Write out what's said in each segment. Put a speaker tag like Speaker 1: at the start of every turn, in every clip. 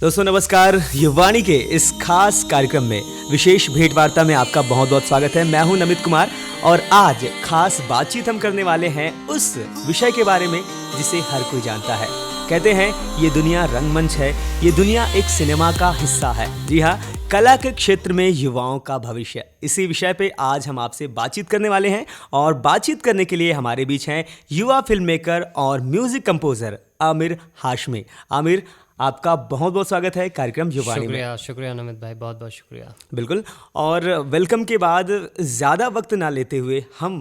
Speaker 1: दोस्तों नमस्कार। युवाणी के इस खास कार्यक्रम में विशेष भेंट वार्ता में आपका बहुत बहुत स्वागत है। मैं हूं नमित कुमार और आज खास बातचीत हम करने वाले हैं उस विषय के बारे में जिसे हर कोई जानता है। कहते हैं ये दुनिया रंगमंच है, ये दुनिया एक सिनेमा का हिस्सा है। जी हाँ, कला के क्षेत्र में युवाओं का भविष्य, इसी विषय पे आज हम आपसे बातचीत करने वाले हैं। और बातचीत करने के लिए हमारे बीच हैं युवा फिल्म मेकर और म्यूजिक कंपोजर आमिर हाशमी। आमिर, आपका बहुत बहुत स्वागत है कार्यक्रम युवाणी में।
Speaker 2: शुक्रिया नमित भाई, बहुत बहुत शुक्रिया।
Speaker 1: बिल्कुल, और वेलकम के बाद ज़्यादा वक्त ना लेते हुए हम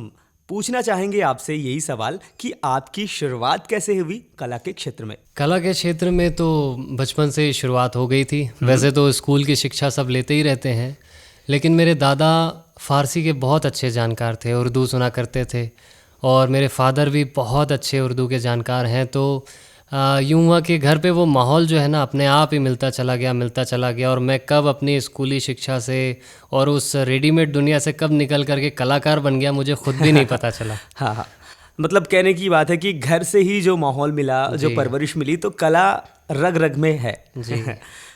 Speaker 1: पूछना चाहेंगे आपसे यही सवाल कि आपकी शुरुआत कैसे हुई कला के क्षेत्र में?
Speaker 2: कला के क्षेत्र में तो बचपन से शुरुआत हो गई थी। वैसे तो स्कूल की शिक्षा सब लेते ही रहते हैं, लेकिन मेरे दादा फ़ारसी के बहुत अच्छे जानकार थे, उर्दू सुना करते थे, और मेरे फादर भी बहुत अच्छे उर्दू के जानकार हैं। तो यूँ हुआ कि घर पे वो माहौल जो है ना अपने आप ही मिलता चला गया, और मैं कब अपनी स्कूली शिक्षा से और उस रेडीमेड दुनिया से कब निकल करके कलाकार बन गया मुझे खुद भी नहीं पता चला।
Speaker 1: हाँ, मतलब कहने की बात है कि घर से ही जो माहौल मिला, जो परवरिश मिली, तो कला रग रग में है जी।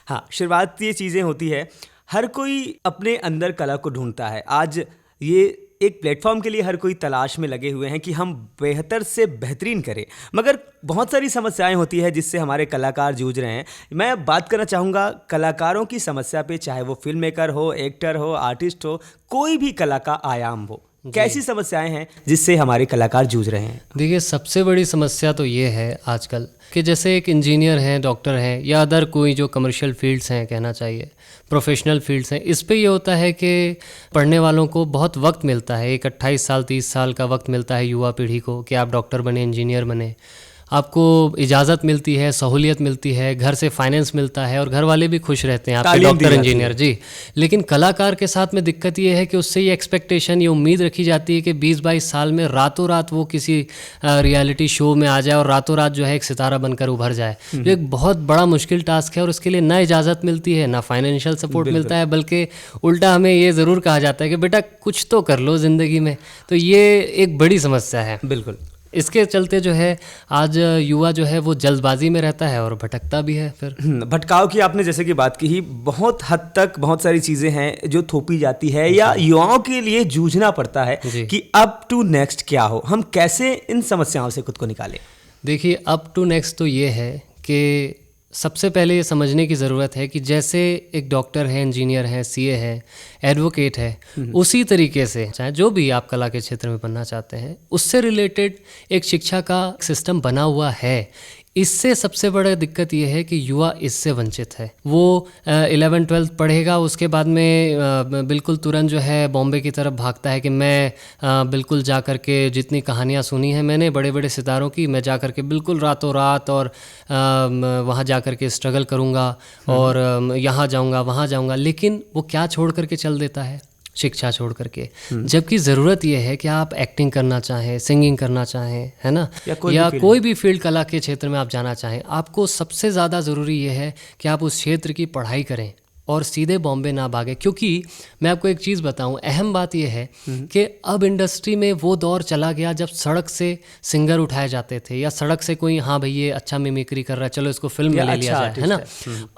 Speaker 1: हाँ, शुरुआत ये चीज़ें होती है, हर कोई अपने अंदर कला को ढूंढता है। आज ये एक प्लेटफॉर्म के लिए हर कोई तलाश में लगे हुए हैं कि हम बेहतर से बेहतरीन करें, मगर बहुत सारी समस्याएं होती है जिससे हमारे कलाकार जूझ रहे हैं। मैं बात करना चाहूँगा कलाकारों की समस्या पे, चाहे वो फिल्म मेकर हो, एक्टर हो, आर्टिस्ट हो, कोई भी कला का आयाम हो। कैसी समस्याएं हैं जिससे हमारे कलाकार जूझ रहे हैं?
Speaker 2: देखिए, सबसे बड़ी समस्या तो ये है आजकल कि जैसे एक इंजीनियर हैं, डॉक्टर हैं, या अदर कोई जो कमर्शियल फील्ड्स हैं, कहना चाहिए प्रोफेशनल फील्ड्स हैं, इस पे ये होता है कि पढ़ने वालों को बहुत वक्त मिलता है, एक 28 साल 30 साल का वक्त मिलता है युवा पीढ़ी को कि आप डॉक्टर बने, इंजीनियर बने। आपको इजाज़त मिलती है, सहूलियत मिलती है, घर से फाइनेंस मिलता है, और घर वाले भी खुश रहते हैं आपके डॉक्टर इंजीनियर जी। लेकिन कलाकार के साथ में दिक्कत ये है कि उससे ये एक्सपेक्टेशन, ये उम्मीद रखी जाती है कि 20-22 साल में रातों रात वो किसी रियलिटी शो में आ जाए और रातों रात जो है एक सितारा बनकर उभर जाए। जो एक बहुत बड़ा मुश्किल टास्क है, और उसके लिए ना इजाज़त मिलती है, ना फाइनेंशियल सपोर्ट मिलता है, बल्कि उल्टा हमें ये ज़रूर कहा जाता है कि बेटा कुछ तो कर लो ज़िंदगी में। तो ये एक बड़ी समस्या है।
Speaker 1: बिल्कुल,
Speaker 2: इसके चलते जो है आज युवा जो है वो जल्दबाजी में रहता है और भटकता भी है। फिर
Speaker 1: भटकाव की आपने जैसे कि बात की ही, बहुत हद तक बहुत सारी चीज़ें हैं जो थोपी जाती है या युवाओं के लिए जूझना पड़ता है कि अब टू नेक्स्ट क्या हो, हम कैसे इन समस्याओं से खुद को निकालें।
Speaker 2: देखिए, अब टू नेक्स्ट तो ये है कि सबसे पहले ये समझने की ज़रूरत है कि जैसे एक डॉक्टर है, इंजीनियर है, सीए है, एडवोकेट है, उसी तरीके से चाहे जो भी आप कला के क्षेत्र में बनना चाहते हैं, उससे रिलेटेड एक शिक्षा का सिस्टम बना हुआ है। इससे सबसे बड़ा दिक्कत ये है कि युवा इससे वंचित है। वो 11-12 पढ़ेगा, उसके बाद में बिल्कुल तुरंत जो है बॉम्बे की तरफ भागता है कि मैं बिल्कुल जा कर के, जितनी कहानियाँ सुनी हैं मैंने बड़े बड़े सितारों की, मैं जा कर के बिल्कुल रातों रात और वहाँ जा कर के स्ट्रगल करूँगा और यहाँ जाऊँगा, वहाँ जाऊँगा। लेकिन वो क्या छोड़ कर के चल देता है? शिक्षा छोड़ करके। जबकि ज़रूरत यह है कि आप एक्टिंग करना चाहें, सिंगिंग करना चाहें, है ना, या कोई भी फील्ड कला के क्षेत्र में आप जाना चाहें, आपको सबसे ज़्यादा ज़रूरी ये है कि आप उस क्षेत्र की पढ़ाई करें और सीधे बॉम्बे ना भागें। क्योंकि मैं आपको एक चीज़ बताऊं, अहम बात यह है कि अब इंडस्ट्री में वो दौर चला गया जब सड़क से सिंगर उठाए जाते थे, या सड़क से कोई, हाँ भाई ये अच्छा मिमिक्री कर रहा है, चलो इसको फिल्म में ले लिया जाए, है ना।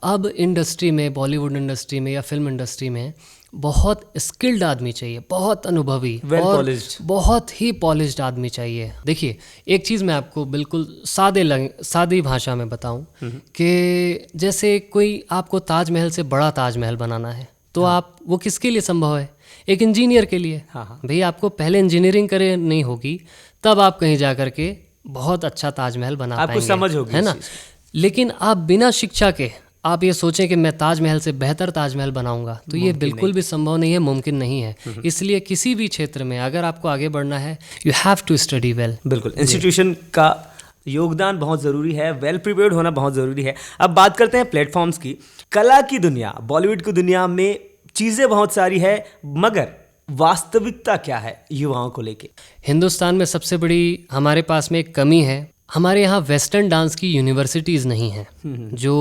Speaker 2: अब इंडस्ट्री में, बॉलीवुड इंडस्ट्री में या फिल्म इंडस्ट्री में बहुत स्किल्ड आदमी चाहिए, बहुत अनुभवी और बहुत ही पॉलिश्ड आदमी चाहिए। देखिए, एक चीज़ मैं आपको बिल्कुल सादी भाषा में बताऊं कि जैसे कोई आपको ताजमहल से बड़ा ताजमहल बनाना है, तो आप वो किसके लिए संभव है? एक इंजीनियर के लिए। भाई आपको पहले इंजीनियरिंग करे नहीं होगी, तब आप कहीं जा कर के बहुत अच्छा ताजमहल बना पाएंगे, आपको समझ होगी, है ना। लेकिन आप बिना शिक्षा के आप ये सोचें कि मैं ताजमहल से बेहतर ताजमहल बनाऊंगा, तो ये बिल्कुल भी संभव नहीं है, मुमकिन नहीं है। इसलिए किसी भी क्षेत्र में अगर आपको आगे बढ़ना है, you have to study well.
Speaker 1: बिल्कुल, इंस्टीट्यूशन का योगदान बहुत ज़रूरी है, वेल प्रिपेयर्ड होना बहुत ज़रूरी है। अब बात करते हैं प्लेटफॉर्म्स की। कला की दुनिया, बॉलीवुड की दुनिया में चीज़ें बहुत सारी है, मगर वास्तविकता क्या है युवाओं को लेके?
Speaker 2: हिंदुस्तान में सबसे बड़ी हमारे पास में एक कमी है, हमारे यहाँ वेस्टर्न डांस की यूनिवर्सिटीज़ नहीं हैं जो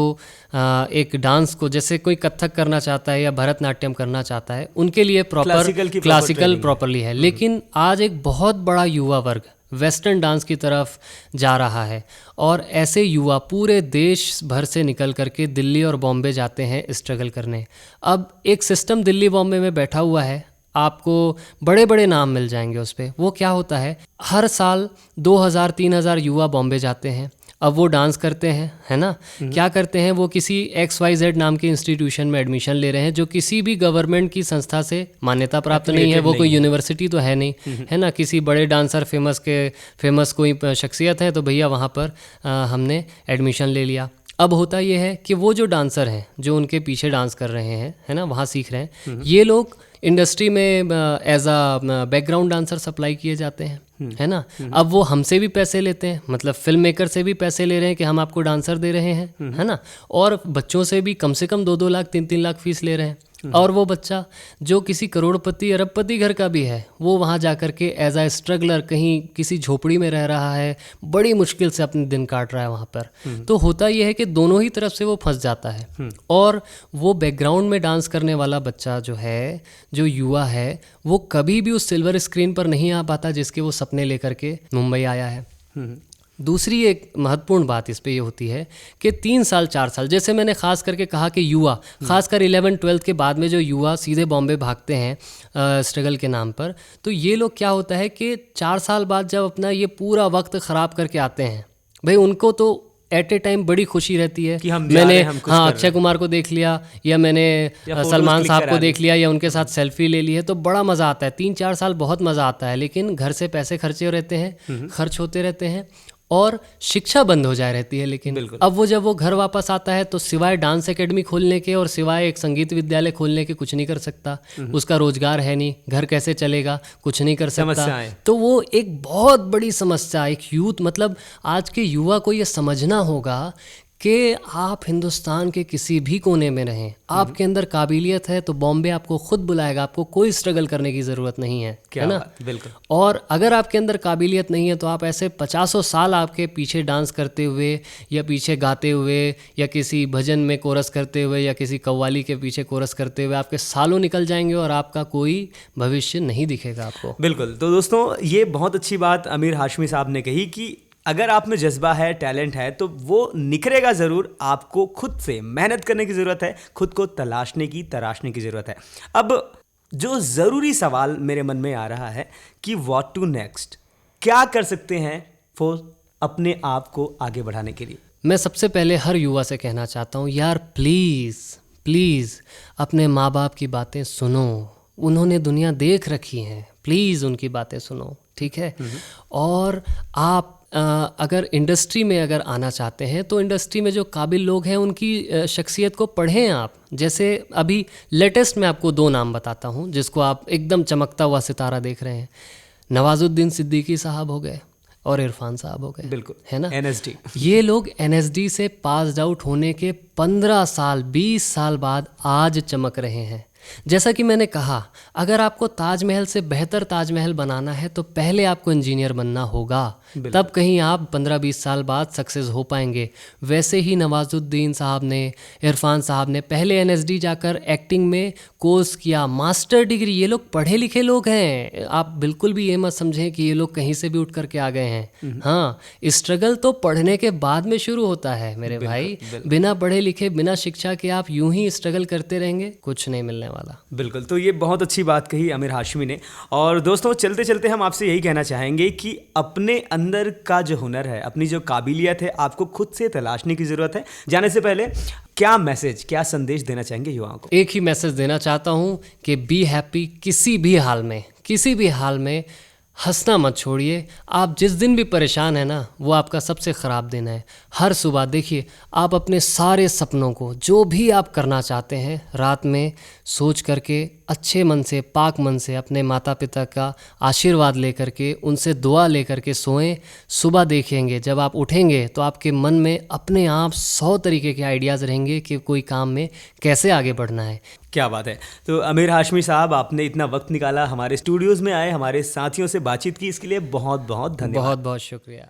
Speaker 2: एक डांस को, जैसे कोई कथक करना चाहता है या भरतनाट्यम करना चाहता है, उनके लिए प्रॉपर क्लासिकल प्रॉपरली है। लेकिन आज एक बहुत बड़ा युवा वर्ग वेस्टर्न डांस की तरफ जा रहा है और ऐसे युवा पूरे देश भर से निकल करके दिल्ली और बॉम्बे जाते हैं स्ट्रगल करने। अब एक सिस्टम दिल्ली बॉम्बे में बैठा हुआ है, आपको बड़े बड़े नाम मिल जाएंगे उस पर। वो क्या होता है, हर साल 2000-3000 युवा बॉम्बे जाते हैं। अब वो डांस करते हैं, है ना, क्या करते हैं, वो किसी XYZ नाम के इंस्टीट्यूशन में एडमिशन ले रहे हैं जो किसी भी गवर्नमेंट की संस्था से मान्यता प्राप्त नहीं है, वो कोई यूनिवर्सिटी तो है नहीं, है ना, किसी बड़े डांसर फेमस कोई शख्सियत है तो भैया वहाँ पर हमने एडमिशन ले लिया। अब होता ये है कि वो जो डांसर हैं जो उनके पीछे डांस कर रहे हैं, है ना, वहाँ सीख रहे हैं, ये लोग इंडस्ट्री में as a background dancer supply किए जाते हैं, है ना। अब वो हमसे भी पैसे लेते हैं, मतलब फिल्म मेकर से भी पैसे ले रहे हैं कि हम आपको डांसर दे रहे हैं, है ना, और बच्चों से भी कम से कम 2-2 लाख 3-3 लाख फीस ले रहे हैं। और वो बच्चा जो किसी करोड़पति अरबपति घर का भी है, वो वहाँ जा कर के एज आ स्ट्रगलर कहीं किसी झोपड़ी में रह रहा है, बड़ी मुश्किल से अपने दिन काट रहा है वहाँ पर। तो होता ये है कि दोनों ही तरफ से वो फंस जाता है। और वो बैकग्राउंड में डांस करने वाला बच्चा जो है, जो युवा है, वो कभी भी उस सिल्वर स्क्रीन पर नहीं आ पाता जिसके वो सपने लेकर के मुंबई आया है। दूसरी एक महत्वपूर्ण बात इस पे ये होती है कि 3 साल 4 साल, जैसे मैंने ख़ास करके कहा कि युवा, ख़ासकर 11-12 के बाद में जो युवा सीधे बॉम्बे भागते हैं स्ट्रगल के नाम पर, तो ये लोग क्या होता है कि 4 साल बाद जब अपना ये पूरा वक्त ख़राब करके आते हैं, भाई उनको तो एट ए टाइम बड़ी खुशी रहती है कि मैंने अक्षय कुमार को देख लिया या मैंने सलमान साहब को देख लिया या उनके साथ सेल्फी ले ली है, तो बड़ा मज़ा आता है। 3-4 साल बहुत मज़ा आता है, लेकिन घर से पैसे खर्चे रहते हैं, खर्च होते रहते हैं और शिक्षा बंद हो जाए रहती है। लेकिन अब वो जब वो घर वापस आता है तो सिवाय डांस एकेडमी खोलने के और सिवाय एक संगीत विद्यालय खोलने के कुछ नहीं कर सकता। उसका रोजगार है नहीं, घर कैसे चलेगा, कुछ नहीं कर सकता। तो वो एक बहुत बड़ी समस्या, एक यूथ, मतलब आज के युवा को ये समझना होगा कि आप हिंदुस्तान के किसी भी कोने में रहें, आपके अंदर काबिलियत है तो बॉम्बे आपको खुद बुलाएगा, आपको कोई स्ट्रगल करने की ज़रूरत नहीं है, है ना।
Speaker 1: बिल्कुल।
Speaker 2: और अगर आपके अंदर काबिलियत नहीं है तो आप ऐसे 50 साल आपके पीछे डांस करते हुए या पीछे गाते हुए या किसी भजन में कोरस करते हुए या किसी कव्वाली के पीछे कोरस करते हुए आपके सालों निकल जाएंगे और आपका कोई भविष्य नहीं दिखेगा आपको।
Speaker 1: बिल्कुल। तो दोस्तों, ये बहुत अच्छी बात आमिर हाशमी साहब ने कही कि अगर आप में जज्बा है, टैलेंट है, तो वो निखरेगा ज़रूर। आपको खुद से मेहनत करने की ज़रूरत है, खुद को तराशने की ज़रूरत है। अब जो ज़रूरी सवाल मेरे मन में आ रहा है कि व्हाट टू नेक्स्ट, क्या कर सकते हैं फॉर अपने आप को आगे बढ़ाने के लिए।
Speaker 2: मैं सबसे पहले हर युवा से कहना चाहता हूँ, यार प्लीज़ अपने माँ बाप की बातें सुनो, उन्होंने दुनिया देख रखी है, प्लीज़ उनकी बातें सुनो, ठीक है। और आप अगर इंडस्ट्री में अगर आना चाहते हैं तो इंडस्ट्री में जो काबिल लोग हैं उनकी शख्सियत को पढ़ें आप। जैसे अभी लेटेस्ट में आपको 2 नाम बताता हूँ जिसको आप एकदम चमकता हुआ सितारा देख रहे हैं। नवाजुद्दीन सिद्दीकी साहब हो गए और इरफान साहब हो गए,
Speaker 1: बिल्कुल,
Speaker 2: है ना।
Speaker 1: NSD
Speaker 2: ये लोग NSD से पास आउट होने के 15 साल 20 साल बाद आज चमक रहे हैं। जैसा कि मैंने कहा, अगर आपको ताजमहल से बेहतर ताजमहल बनाना है तो पहले आपको इंजीनियर बनना होगा, तब कहीं आप 15-20 साल बाद सक्सेस हो पाएंगे। वैसे ही नवाजुद्दीन साहब ने, इरफान साहब ने पहले NSD जाकर एक्टिंग में कोर्स किया, मास्टर डिग्री, ये लोग पढ़े लिखे लोग हैं। आप बिल्कुल भी ये मत समझें कि ये लोग कहीं से भी उठ करके आ गए हैं। हाँ, स्ट्रगल तो पढ़ने के बाद में शुरू होता है मेरे भाई। बिना पढ़े लिखे, बिना शिक्षा के आप यूं ही स्ट्रगल करते रहेंगे, कुछ नहीं मिलने वाला।
Speaker 1: बिल्कुल। तो ये बहुत अच्छी बात कही आमिर हाशमी ने। और दोस्तों, चलते चलते हम आपसे यही कहना चाहेंगे कि अपने अंदर का जो हुनर है, अपनी जो काबिलियत है, आपको खुद से तलाशने की ज़रूरत है। जाने से पहले क्या मैसेज, क्या संदेश देना चाहेंगे युवाओं को।
Speaker 2: एक ही मैसेज देना चाहता हूँ कि बी हैप्पी। किसी भी हाल में हंसना मत छोड़िए। आप जिस दिन भी परेशान है ना, वो आपका सबसे ख़राब दिन है। हर सुबह देखिए, आप अपने सारे सपनों को, जो भी आप करना चाहते हैं, रात में सोच करके अच्छे मन से, पाक मन से, अपने माता पिता का आशीर्वाद लेकर के, उनसे दुआ लेकर के सोएं। सुबह देखेंगे जब आप उठेंगे तो आपके मन में अपने आप 100 तरीके के आइडियाज़ रहेंगे कि कोई काम में कैसे आगे बढ़ना है।
Speaker 1: क्या बात है। तो आमिर हाशमी साहब, आपने इतना वक्त निकाला, हमारे स्टूडियोज़ में आए, हमारे साथियों से बातचीत की, इसके लिए बहुत बहुत धन्यवाद।
Speaker 2: बहुत बहुत शुक्रिया।